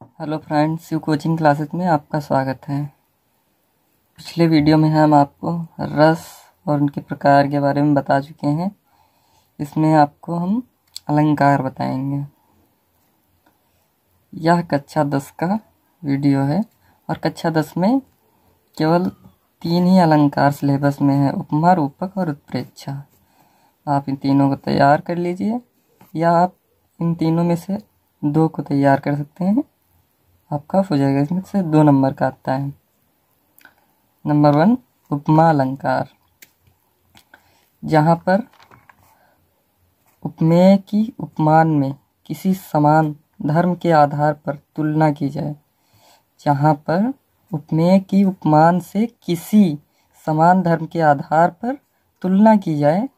Hello friends, Shiv coaching classes में आपका स्वागत है। पिछले वीडियो में हम आपको रस और उनके प्रकार के बारे में बता चुके हैं। इसमें आपको हम अलंकार बताएंगे। यह कक्षा 10 का वीडियो है और कक्षा 10 में केवल 3 ही अलंकार सिलेबस में है, उपमा, रूपक और उत्प्रेक्षा। आप इन तीनों को तैयार कर लीजिए या आप इन तीनों में से 2 को तैयार कर सकते हैं। आपका हो जाएगा। इसमें से 2 नंबर का आता है। नंबर 1, उपमा अलंकार। जहाँ पर उपमेय की उपमान में किसी समान धर्म के आधार पर तुलना की जाए। जहाँ पर उपमेय की उपमान से किसी समान धर्म के आधार पर तुलना की जाए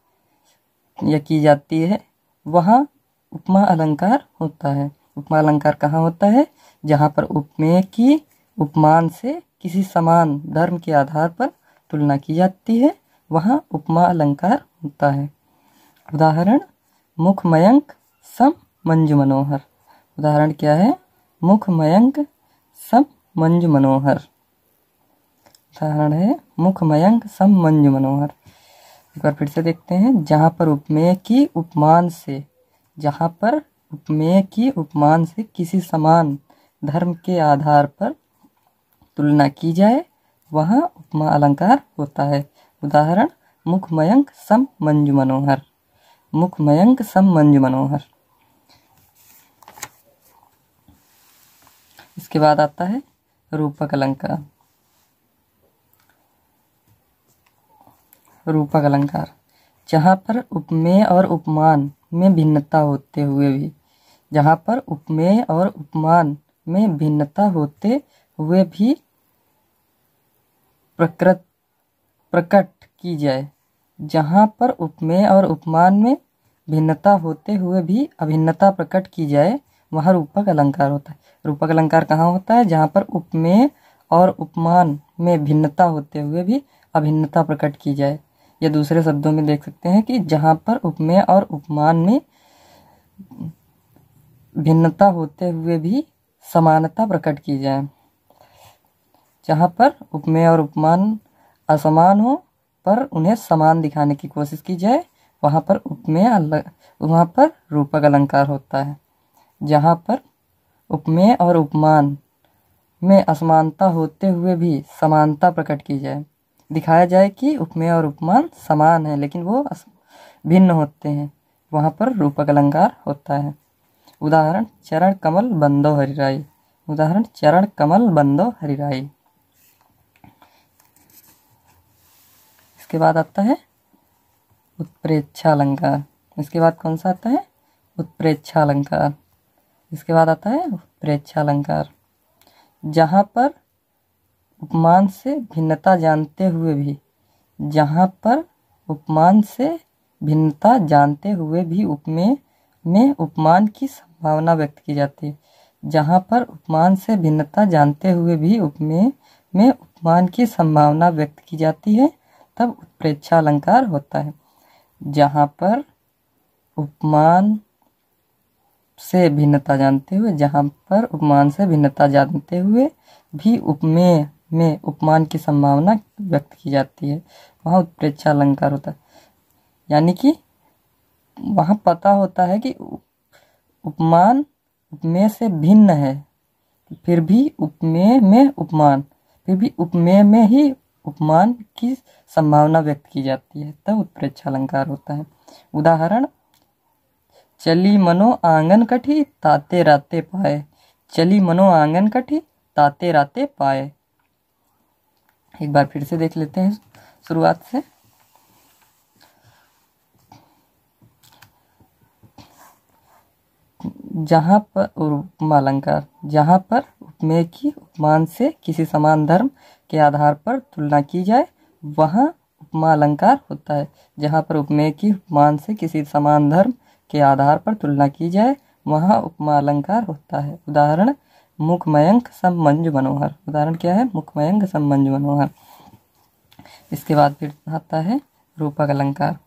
या की जाती है, वहाँ उपमा अलंकार होता है। उपमा अलंकार कहाँ होता है? जहाँ पर उपमेय की उपमान से किसी समान धर्म के आधार पर तुलना की जाती है, वहाँ उपमा अलंकार होता है। उदाहरण, मुख मयंक सम मंजु मनोहर। उदाहरण क्या है? मुख मयंक सम मंजु मनोहर। उदाहरण है मुख मयंक सम मंजु मनोहर। एक बार फिर से देखते हैं। जहाँ पर उपमेय की उपमान से, जहाँ पर उपमेय की उपमान से किसी समान धर्म के आधार पर तुलना की जाए, वहाँ उपमा अलंकार होता है। उदाहरण, मुख मयंक सम मंजु मनोहर। मुख मयंक सम मंजु मनोहर। इसके बाद आता है रूपक अलंकार। रूपक अलंकार, जहाँ पर उपमेय और उपमान में भिन्नता होते हुए भी, जहाँ पर उपमेय और उपमान में भिन्नता होते हुए भी प्रकट की जाए। जहाँ पर उपमेय और उपमान में भिन्नता होते हुए भी अभिन्नता प्रकट की जाए, वहाँ रूपक अलंकार होता है। रूपक अलंकार कहाँ होता है? जहाँ पर उपमेय और उपमान में भिन्नता होते हुए भी अभिन्नता प्रकट की जाए। या दूसरे शब्दों में देख सकते हैं कि जहाँ पर उपमेय और उपमान में भिन्नता होते हुए भी समानता प्रकट की जाए। जहाँ पर उपमेय और उपमान असमान हो पर उन्हें समान दिखाने की कोशिश की जाए, वहाँ पर वहाँ पर रूपक अलंकार होता है। जहाँ पर उपमेय और उपमान में असमानता होते हुए भी समानता प्रकट की जाए, दिखाया जाए कि उपमेय और उपमान समान है लेकिन वो भिन्न होते हैं, वहाँ पर रूपक अलंकार होता है। उदाहरण, चरण कमल बंदो हरिराई। उदाहरण, चरण कमल बंदो हरिराई। इसके बाद आता है उत्प्रेक्षा अलंकार। इसके बाद कौन सा आता है? उत्प्रेक्षा अलंकार। इसके बाद आता है उत्प्रेक्षा अलंकार। जहाँ पर उपमान से भिन्नता जानते हुए भी, जहाँ पर उपमान से भिन्नता जानते हुए भी उपमेय में उपमान की संभावना व्यक्त की जाती है। जहाँ पर उपमान से भिन्नता जानते हुए भी उपमेय में उपमान की संभावना व्यक्त की जाती है, तब उत्प्रेक्षा अलंकार होता है। जहाँ पर उपमान से भिन्नता जानते हुए, जहाँ पर उपमान से भिन्नता जानते हुए भी उपमेय में उपमान की संभावना व्यक्त की जाती है, वहाँ उत्प्रेक्षा अलंकार होता है। यानी कि वहाँ पता होता है कि उपमान उपमेय से भिन्न है, फिर भी उपमेय में उपमान, फिर भी उपमेय में ही उपमान की संभावना व्यक्त की जाती है, तब उत्प्रेक्षा अलंकार होता है। उदाहरण, चली मनो आंगन कठी ताते राते पाए। चली मनो आंगन कठी ताते राते पाए। एक बार फिर से देख लेते हैं शुरुआत से। जहाँ पर उपमा अलंकार, जहाँ पर उपमेय की उपमान से किसी समान धर्म के आधार पर तुलना की जाए, वहाँ उपमा अलंकार होता है। जहाँ पर उपमेय की उपमान से किसी समान धर्म के आधार पर तुलना की जाए, वहाँ उपमा अलंकार होता है। उदाहरण, मुख मयंक सम मंजु मनोहर। उदाहरण क्या है? मुख मयंक सम मंजु मनोहर। इसके बाद फिर आता है रूपक अलंकार।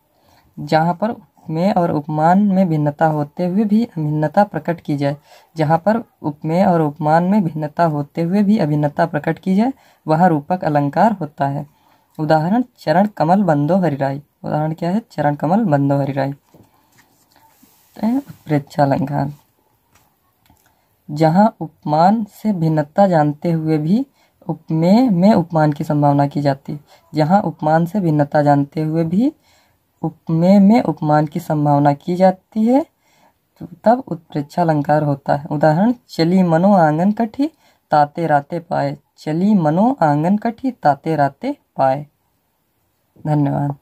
जहाँ पर उपमेय और उपमान में भिन्नता होते हुए भी अभिन्नता प्रकट की जाए। जहाँ पर उपमेय और उपमान में भिन्नता होते हुए भी अभिन्नता प्रकट की जाए वह रूपक अलंकार होता है। उदाहरण चरण कमल बंदो हरिराई। उदाहरण क्या है? चरण कमल बंदो हरिराई। उत्प्रेक्षा अलंकार। जहाँ उपमान से भिन्नता जानते हुए भी उपमेय में उपमान की संभावना की जाती है। जहाँ उपमान से भिन्नता जानते हुए भी उपमेय में उपमान की संभावना की जाती है तब उत्प्रेक्षा अलंकार होता है। उदाहरण चली मनो आंगन कठी ताते राते पाए। चली मनो आंगन कठी ताते राते पाए। धन्यवाद।